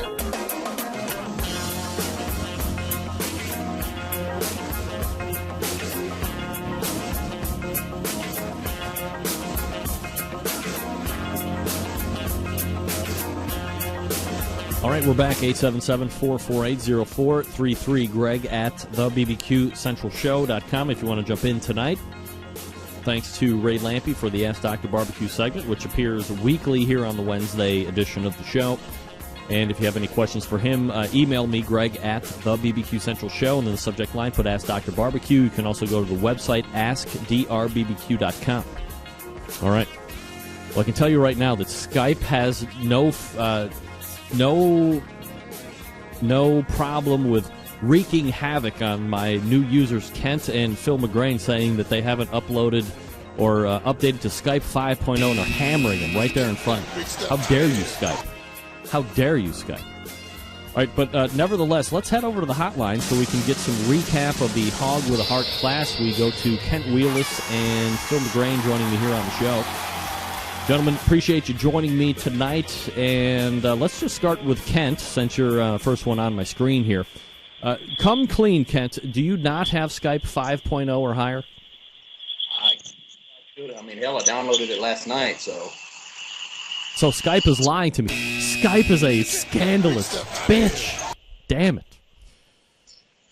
All right, we're back, 877-448-0433, Greg at thebbqcentralshow.com if you want to jump in tonight. Thanks to Ray Lampe for the Ask Dr. Barbecue segment, which appears weekly here on the Wednesday edition of the show. And if you have any questions for him, email me, Greg at thebbqcentralshow, and in the subject line, put Ask Dr. Barbecue. You can also go to the website, askdrbbq.com. All right. Well, I can tell you right now that Skype has no problem with wreaking havoc on my new users, Kent and Phil McGrane, saying that they haven't uploaded or updated to Skype 5.0 and are hammering them right there in front. How dare you, Skype? How dare you, Skype? All right, but nevertheless, let's head over to the hotline so we can get some recap of the HAwg with a Heart class. We go to Kent Wheelis and Phil McGrane joining me here on the show. Gentlemen, appreciate you joining me tonight, and let's just start with Kent, since you're first one on my screen here. Come clean, Kent. Do you not have Skype 5.0 or higher? I mean, hell, I downloaded it last night, so... So Skype is lying to me. Skype is a scandalous bitch. Damn it.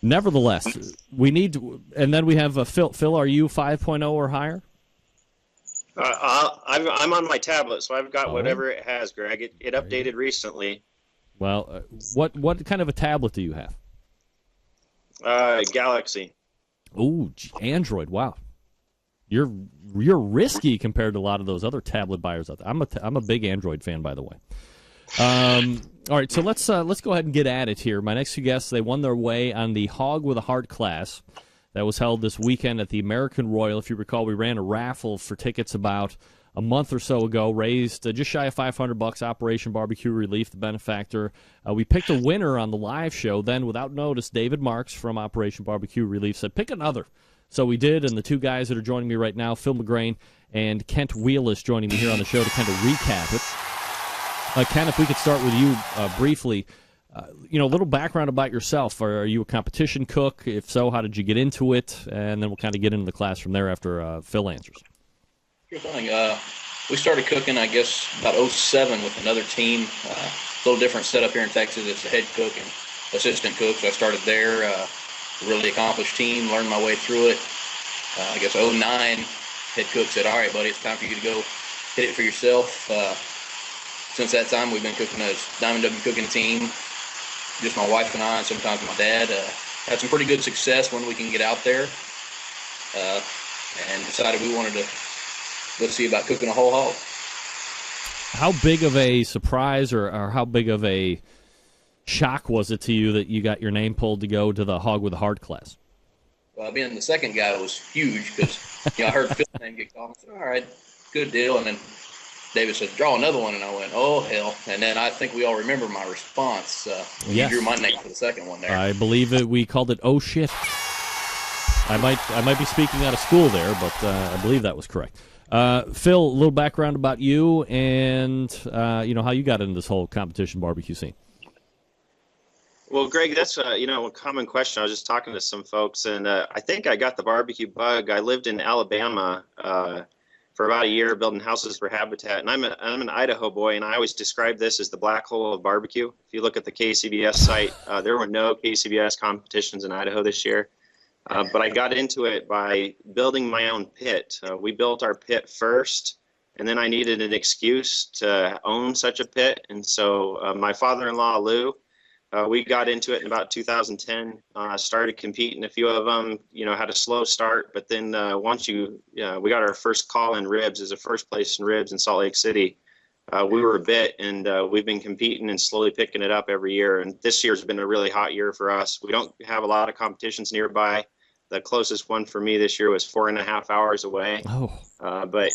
Nevertheless, we need to, and then we have Phil. Phil, are you 5.0 or higher? I'm on my tablet, so I've got whatever it has, Greg. It updated recently. Well, what kind of a tablet do you have? Galaxy. Ooh, Android. Wow, you're risky compared to a lot of those other tablet buyers out there. I'm a big Android fan, by the way. All right, so let's go ahead and get at it here. My next two guests, they won their way on the HAwg with a Heart class that was held this weekend at the American Royal. If you recall, we ran a raffle for tickets about a month or so ago, raised just shy of $500, Operation BBQ Relief, the benefactor. We picked a winner on the live show. Then, without notice, David Marks from Operation BBQ Relief said, pick another. So we did, and the two guys that are joining me right now, Phil McGrane and Kent Wheelis, joining me here on the show to kind of recap it. Ken, if we could start with you briefly, a little background about yourself. Are you a competition cook? If so, how did you get into it? And then we'll kind of get into the class from there after Phil answers. Sure thing. We started cooking, I guess, about 2007 with another team. A little different setup here in Texas. It's a head cook and assistant cook, so I started there. A really accomplished team, learned my way through it. I guess 2009, head cook said, all right, buddy, it's time for you to go hit it for yourself. Since that time, we've been cooking as Diamond W cooking team, just my wife and I, and sometimes my dad. Had some pretty good success when we can get out there, and decided we wanted to go see about cooking a whole hog. How big of a surprise or how big of a shock was it to you that you got your name pulled to go to the HAwg with a Heart class? Well, being the second guy was huge because I heard Phil's name get called. I said, all right, good deal. And then David said, draw another one, and I went, oh, hell. And then I think we all remember my response. Yes. You drew my name for the second one there. I believe we called it, oh, shit. I might be speaking out of school there, but I believe that was correct. Phil, a little background about you and, how you got into this whole competition barbecue scene. Well, Greg, that's a common question. I was just talking to some folks, and I think I got the barbecue bug. I lived in Alabama for about a year building houses for Habitat, and I'm an Idaho boy, and I always describe this as the black hole of barbecue. If you look at the KCBS site, there were no KCBS competitions in Idaho this year, but I got into it by building my own pit. We built our pit first, and then I needed an excuse to own such a pit, and so my father-in-law, Lou, we got into it in about 2010, started competing. A few of them, had a slow start, but then we got our first call in ribs as a first place in ribs in Salt Lake City. We were a bit, and we've been competing and slowly picking it up every year. And this year's been a really hot year for us. We don't have a lot of competitions nearby. The closest one for me this year was 4.5 hours away. Oh. But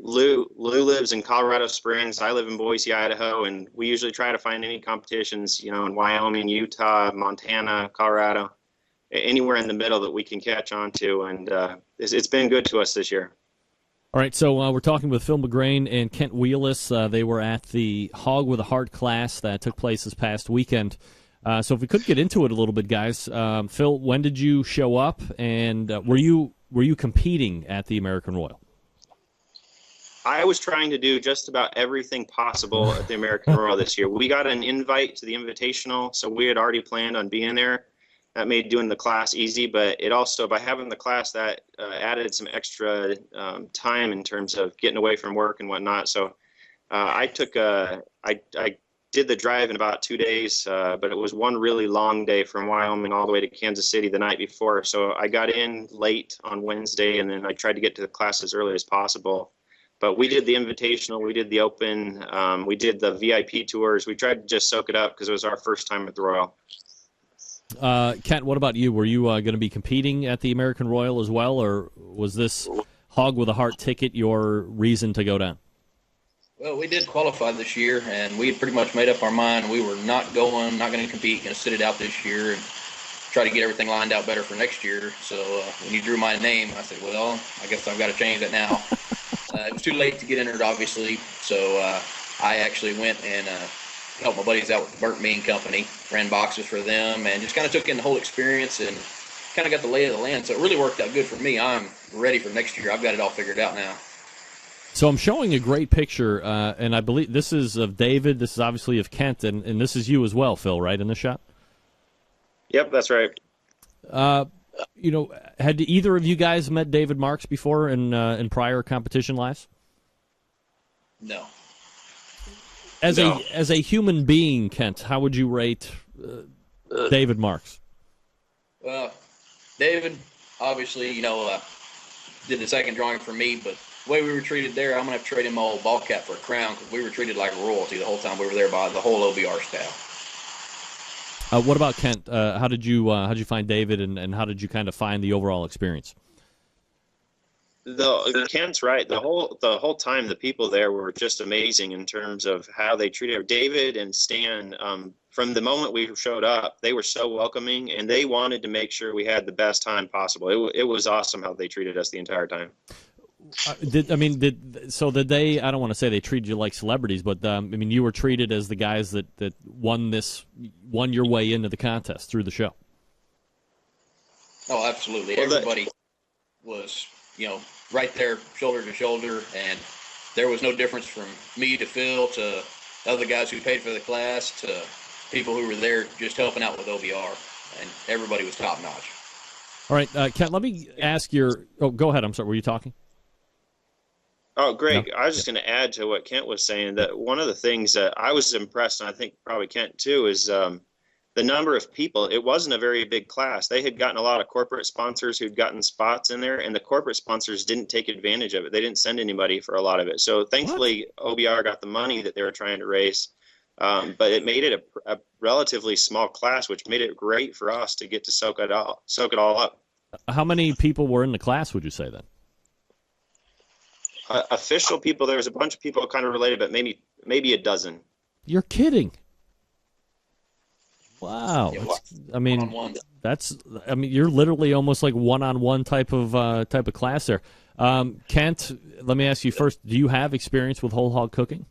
Lou lives in Colorado Springs. I live in Boise, Idaho, and we usually try to find any competitions, in Wyoming, Utah, Montana, Colorado, anywhere in the middle that we can catch on to. And it's been good to us this year. All right, so we're talking with Phil McGrane and Kent Wheelis. They were at the HAwg with a Heart class that took place this past weekend. So if we could get into it a little bit, guys. Phil, when did you show up, and were you competing at the American Royal? I was trying to do just about everything possible at the American Royal this year. We got an invite to the Invitational, so we had already planned on being there. That made doing the class easy, but it also, by having the class, that added some extra time in terms of getting away from work and whatnot. So I did the drive in about 2 days, but it was one really long day from Wyoming all the way to Kansas City the night before. So I got in late on Wednesday, and then I tried to get to the class as early as possible. But we did the Invitational, we did the Open, we did the VIP tours. We tried to just soak it up because it was our first time at the Royal. Kent, what about you? Were you going to be competing at the American Royal as well, or was this HAwg with a Heart ticket your reason to go down? Well, we did qualify this year, and we had pretty much made up our mind. We were not going to compete, going to sit it out this year and try to get everything lined out better for next year. So when you drew my name, I said, well, I guess I've got to change that now. It was too late to get entered, obviously, so I actually went and helped my buddies out with the Burnt Bean Company, ran boxes for them, and just kind of took in the whole experience and kind of got the lay of the land. So it really worked out good for me. I'm ready for next year. I've got it all figured out now. So I'm showing a great picture, and I believe this is of David, this is obviously of Kent, and this is you as well, Phil, right, in the shot? Yep, that's right. Had either of you guys met David Marks before in prior competition lives? No. As a human being, Kent, how would you rate David Marks? Well, David, obviously, did the second drawing for me, but the way we were treated there, I'm going to have to trade in my old ball cap for a crown because we were treated like royalty the whole time we were there by the whole OBR staff. What about Kent? How did you find David, and how did you kind of find the overall experience? Kent's right. The whole time, the people there were just amazing in terms of how they treated David and Stan. From the moment we showed up, they were so welcoming, and they wanted to make sure we had the best time possible. It was awesome how they treated us the entire time. Did they? I don't want to say they treated you like celebrities, but I mean, you were treated as the guys that won your way into the contest through the show. Oh, absolutely. Everybody was, right there, shoulder to shoulder, and there was no difference from me to Phil to other guys who paid for the class to people who were there just helping out with OBR, and everybody was top notch. All right, Kent, let me ask your. Oh, go ahead. I'm sorry. Were you talking? Oh, Greg, No. I was just going to add to what Kent was saying that one of the things that I was impressed, and I think probably Kent too, is the number of people. It wasn't a very big class. They had gotten a lot of corporate sponsors who'd gotten spots in there, and the corporate sponsors didn't take advantage of it. They didn't send anybody for a lot of it. So thankfully, OBR got the money that they were trying to raise, but it made it a relatively small class, which made it great for us to get to soak it all up. How many people were in the class, would you say, then? Official people, there was a bunch of people kind of related, but maybe a dozen. You're kidding. Wow. One-on-one. You're literally almost like one-on-one type of class there. Kent, let me ask you first, do you have experience with whole hog cooking?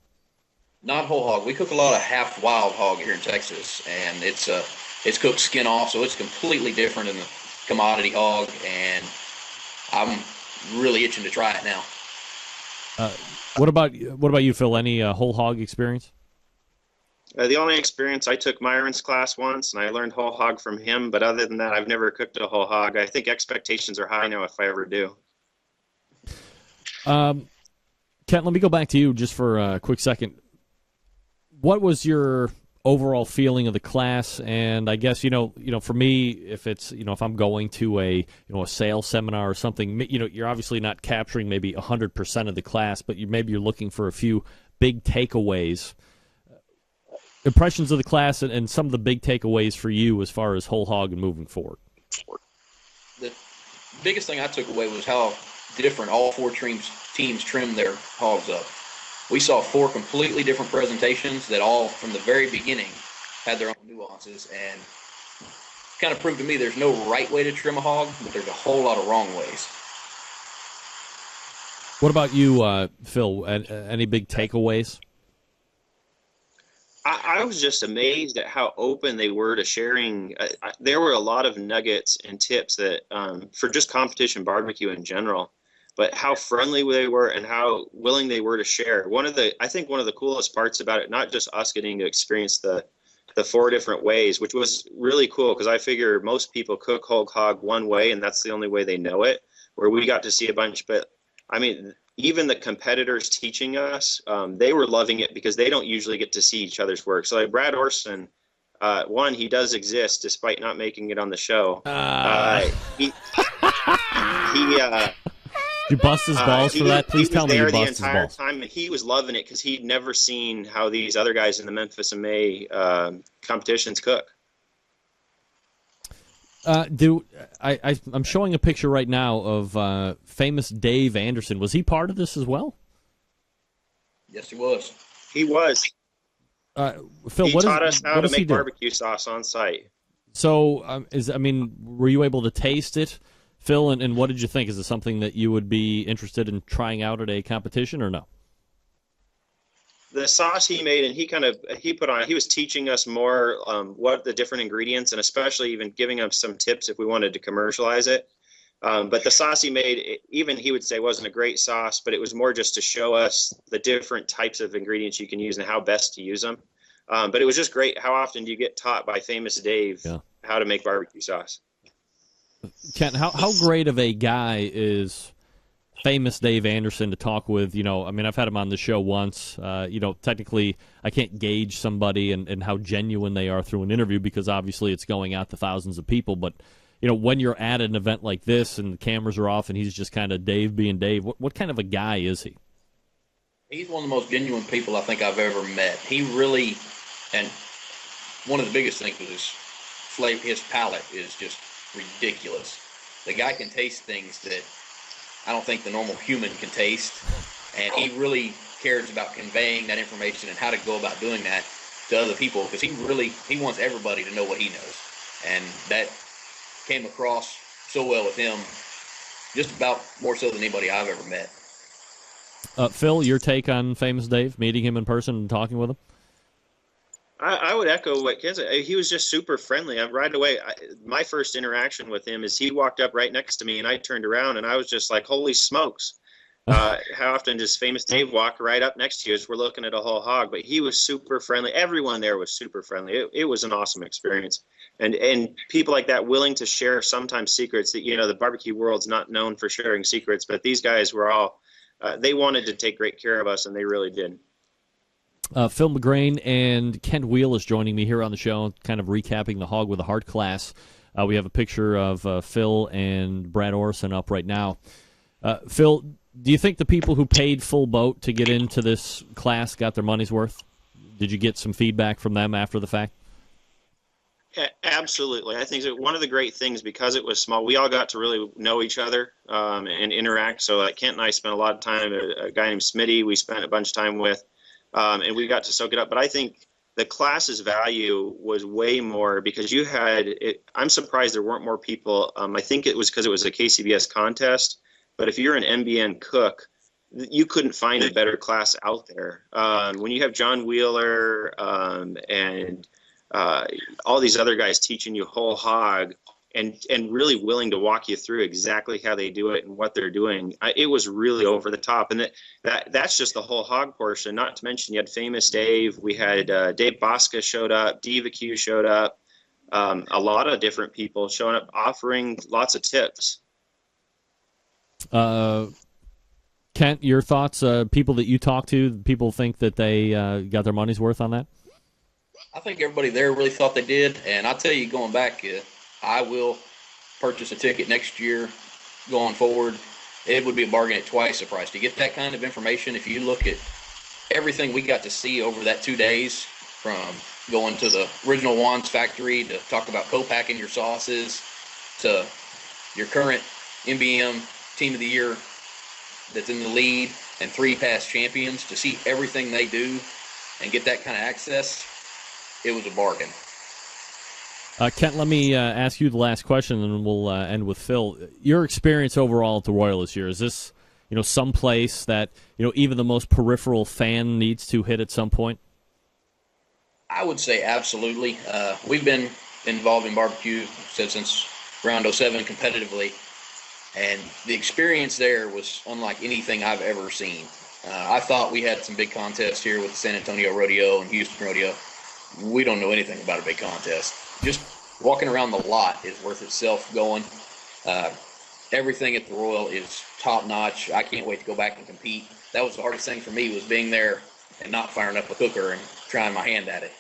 Not whole hog. We cook a lot of half wild hog here in Texas, and it's cooked skin off, so it's completely different than the commodity hog, and I'm really itching to try it now. What about you, Phil? Any whole hog experience? The only experience, I took Myron's class once, and I learned whole hog from him. But other than that, I've never cooked a whole hog. I think expectations are high now if I ever do. Kent, let me go back to you just for a quick second. What was your overall feeling of the class? And I guess for me, if it's if I'm going to a sales seminar or something, you're obviously not capturing maybe 100% of the class, but maybe you're looking for a few big takeaways. Impressions of the class and some of the big takeaways for you as far as whole hog and moving forward. The biggest thing I took away was how different all four teams trimmed their hogs up. We saw 4 completely different presentations that all, from the very beginning, had their own nuances, and kind of proved to me there's no right way to trim a hog, but there's a whole lot of wrong ways. What about you, Phil? Any big takeaways? I was just amazed at how open they were to sharing. There were a lot of nuggets and tips that for just competition barbecue in general, but how friendly they were and how willing they were to share. I think one of the coolest parts about it, not just us getting to experience the 4 different ways, which was really cool because I figure most people cook whole hog one way and that's the only way they know it, where we got to see a bunch. But I mean, even the competitors teaching us, they were loving it because they don't usually get to see each other's work. So like Brad Orson, he does exist despite not making it on the show. Did you bust his balls for that? Please tell me you bust his balls. He was there the entire time, and he was loving it because he'd never seen how these other guys in the Memphis and May competitions cook. I'm showing a picture right now of famous Dave Anderson. Was he part of this as well? Yes, he was. He was. Phil, he taught us how to make barbecue sauce on site. So, were you able to taste it, Phil? And what did you think? Is it something that you would be interested in trying out at a competition or no? The sauce he made, and he was teaching us more what the different ingredients, and especially even giving us some tips if we wanted to commercialize it. But the sauce he made, even he would say wasn't a great sauce, but it was more just to show us the different types of ingredients you can use and how best to use them. But it was just great. How often do you get taught by famous Dave how to make barbecue sauce? Kent, how great of a guy is famous Dave Anderson to talk with? I've had him on the show once. Technically, I can't gauge somebody and how genuine they are through an interview because obviously it's going out to thousands of people. But, when you're at an event like this and the cameras are off and he's just kind of Dave being Dave, what kind of a guy is he? He's one of the most genuine people I think I've ever met. He really, and one of the biggest things was his palate is just ridiculous. The guy can taste things that I don't think the normal human can taste, and he really cares about conveying that information and how to go about doing that to other people, because he wants everybody to know what he knows, and that came across so well with him, just about more so than anybody I've ever met. Phil, your take on Famous Dave, meeting him in person and talking with him? I would echo what Ken said. He was just super friendly. Right away, my first interaction with him is he walked up right next to me, and I turned around, and I was just like, holy smokes. How often does Famous Dave walk right up next to you as we're looking at a whole hog? But he was super friendly. Everyone there was super friendly. It was an awesome experience. And people like that willing to share sometimes secrets that, the barbecue world's not known for sharing secrets, but these guys were all, they wanted to take great care of us, and they really did. Phil McGrane and Kent Wheel is joining me here on the show, kind of recapping the Hog with a Heart class. We have a picture of Phil and Brad Orson up right now. Phil, do you think the people who paid full boat to get into this class got their money's worth? Did you get some feedback from them after the fact? Yeah, absolutely. I think that one of the great things, because it was small, we all got to really know each other and interact. So Kent and I spent a lot of time, a guy named Smitty, we spent a bunch of time with. And we got to soak it up. But I think the class's value was way more because you had it. I'm surprised there weren't more people. I think it was because it was a KCBS contest. But if you're an MBN cook, you couldn't find a better class out there. When you have John Wheeler and all these other guys teaching you whole hog and really willing to walk you through exactly how they do it and what they're doing, it was really over the top. And that's just the whole hog portion, not to mention you had Famous Dave. We had Dave Bosca showed up, BBQ showed up, a lot of different people showing up offering lots of tips. Kent, your thoughts, people that you talk to, people think that they got their money's worth on that? I think everybody there really thought they did, and I tell you, going back, I will purchase a ticket next year going forward. It would be a bargain at twice the price. To get that kind of information, if you look at everything we got to see over that 2 days, from going to the original Juan's factory to talk about co-packing your sauces to your current MBM Team of the Year that's in the lead and 3 past champions, to see everything they do and get that kind of access, it was a bargain. Kent, let me ask you the last question, and then we'll end with Phil. Your experience overall at the Royal this year, is this, some place that, even the most peripheral fan needs to hit at some point? I would say absolutely. We've been involved in barbecue since round 07 competitively, and the experience there was unlike anything I've ever seen. I thought we had some big contests here with the San Antonio Rodeo and Houston Rodeo. We don't know anything about a big contest. Just walking around the lot is worth itself going. Everything at the Royal is top notch. I can't wait to go back and compete. That was the hardest thing for me, was being there and not firing up a cooker and trying my hand at it.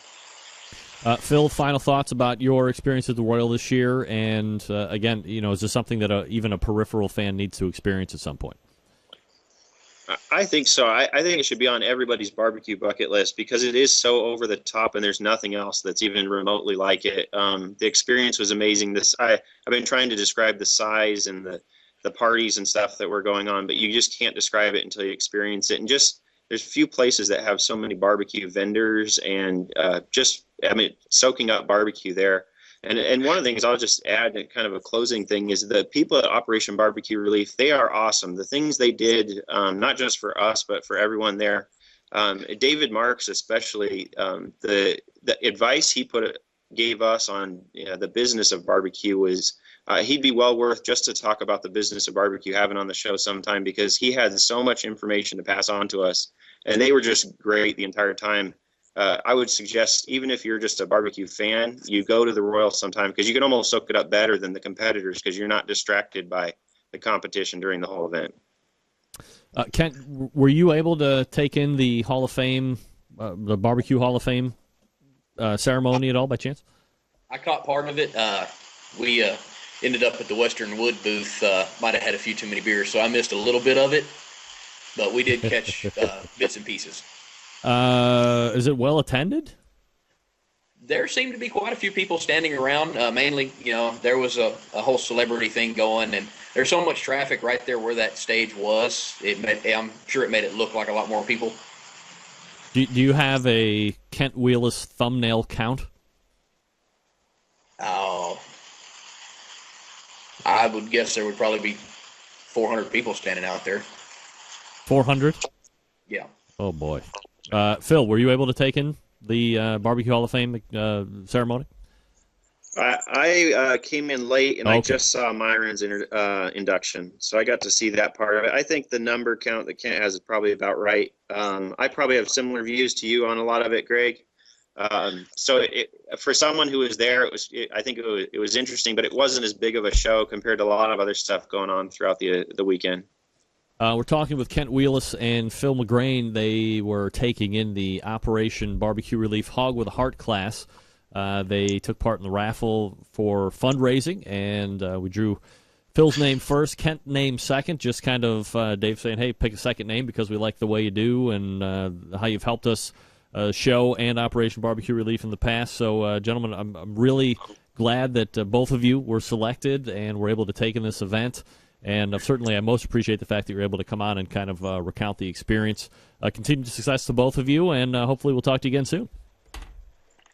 Phil, final thoughts about your experience at the Royal this year, and again, is this something that even a peripheral fan needs to experience at some point? I think so. I think it should be on everybody's barbecue bucket list because it is so over the top, and there's nothing else that's even remotely like it. The experience was amazing. I've been trying to describe the size and the parties and stuff that were going on, but you just can't describe it until you experience it. And there's few places that have so many barbecue vendors and soaking up barbecue there. And one of the things I'll just add, kind of a closing thing, is the people at Operation BBQ Relief, they are awesome. The things they did, not just for us, but for everyone there. David Marks, especially, the advice he gave us on the business of barbecue was, he'd be well worth just to talk about the business of barbecue, having on the show sometime, because he had so much information to pass on to us, and they were just great the entire time. I would suggest, even if you're just a barbecue fan, you go to the Royal sometime, because you can almost soak it up better than the competitors, because you're not distracted by the competition during the whole event. Kent, were you able to take in the Hall of Fame, the Barbecue Hall of Fame ceremony at all by chance? I caught part of it. We ended up at the Western Wood booth. Might have had a few too many beers, so I missed a little bit of it. But we did catch bits and pieces. Is it well attended? There seemed to be quite a few people standing around. Mainly, there was a whole celebrity thing going, and there's so much traffic right there where that stage was. I'm sure it made it look like a lot more people. Do you have a Kent Wheelis thumbnail count? Oh, I would guess there would probably be 400 people standing out there. 400? Yeah. Oh, boy. Phil, were you able to take in the Barbecue Hall of Fame ceremony? I came in late, and Okay. I just saw Myron's induction, so I got to see that part of it. I think the number count that Kent has is probably about right. I probably have similar views to you on a lot of it, Greg. For someone who was there, I think it was interesting, but it wasn't as big of a show compared to a lot of other stuff going on throughout the weekend. We're talking with Kent Wheelis and Phil McGrane. They were taking in the Operation BBQ Relief HAwg with a Heart class. They took part in the raffle for fundraising, and we drew Phil's name first, Kent's name second, just kind of Dave saying, hey, pick a second name because we like the way you do and how you've helped us show and Operation BBQ Relief in the past. So, gentlemen, I'm really glad that both of you were selected and were able to take in this event. And certainly I most appreciate the fact that you're able to come on and kind of recount the experience. Continued success to both of you, and hopefully we'll talk to you again soon.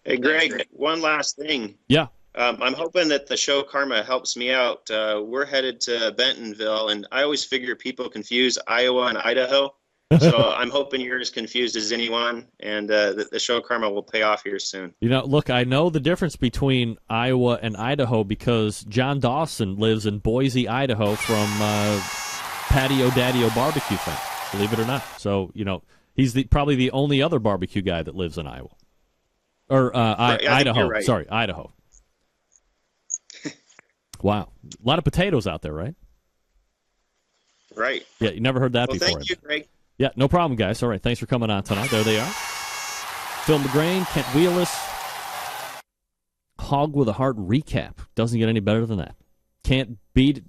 Hey, Greg, one last thing. Yeah. I'm hoping that the show karma helps me out. We're headed to Bentonville, and I always figure people confuse Iowa and Idaho. So I'm hoping you're as confused as anyone, and that the show karma will pay off here soon. Look, I know the difference between Iowa and Idaho because John Dawson lives in Boise, Idaho from Patio Daddy-O Barbecue fame, believe it or not. So, he's probably the only other barbecue guy that lives in Iowa. Or Idaho. Right. Sorry, Idaho. Wow. A lot of potatoes out there, right? Right. Yeah, you never heard that before. Thank you, Greg. Yeah, no problem, guys. All right, thanks for coming on tonight. There they are. Phil McGrane, Kent Wheelis. HAwg with a Heart recap. Doesn't get any better than that. Can't beat it.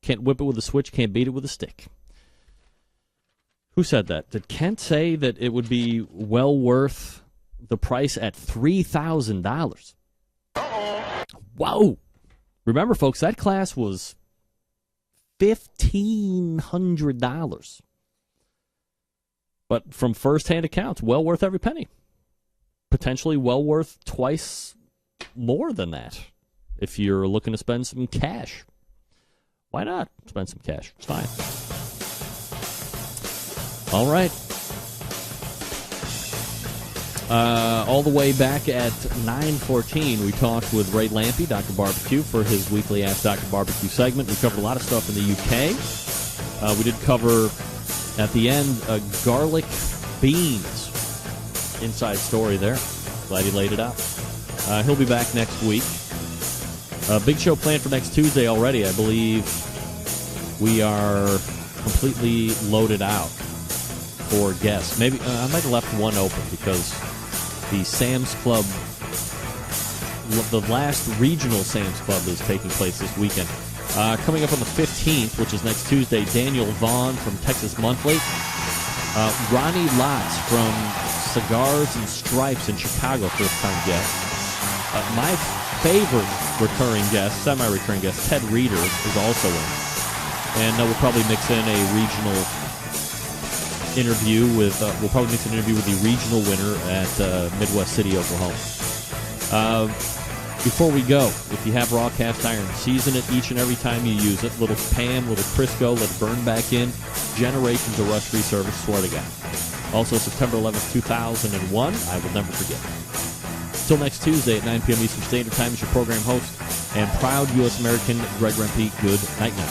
Can't whip it with a switch. Can't beat it with a stick. Who said that? Did Kent say that it would be well worth the price at $3,000? Whoa. Remember, folks, that class was $1,500. But from first-hand accounts, well worth every penny. Potentially well worth twice more than that if you're looking to spend some cash. Why not spend some cash? It's fine. All right. All the way back at 9:14, we talked with Ray Lampe, Dr. Barbecue, for his weekly Ask Dr. Barbecue segment. We covered a lot of stuff in the UK. We did cover, at the end, garlic beans. Inside story there. Glad he laid it out. He'll be back next week. Big show planned for next Tuesday already. I believe we are completely loaded out for guests. Maybe I might have left one open because the Sam's Club, the last regional Sam's Club is taking place this weekend. Coming up on the 15th, which is next Tuesday, Daniel Vaughn from Texas Monthly. Ronnie Lotz from Cigars and Stripes in Chicago, first-time guest. My favorite recurring guest, semi-recurring guest, Ted Reeder, is also in. And we'll probably mix in a regional interview with, the regional winner at Midwest City, Oklahoma. Before we go, if you have raw cast iron, season it each and every time you use it. Little Pam, little Crisco, let it burn back in. Generations of rust-free service, swear to God. Also, September 11th, 2001, I will never forget. Till next Tuesday at 9 p.m. Eastern Standard Time is your program host and proud U.S. American, Greg Rempe. Good night now.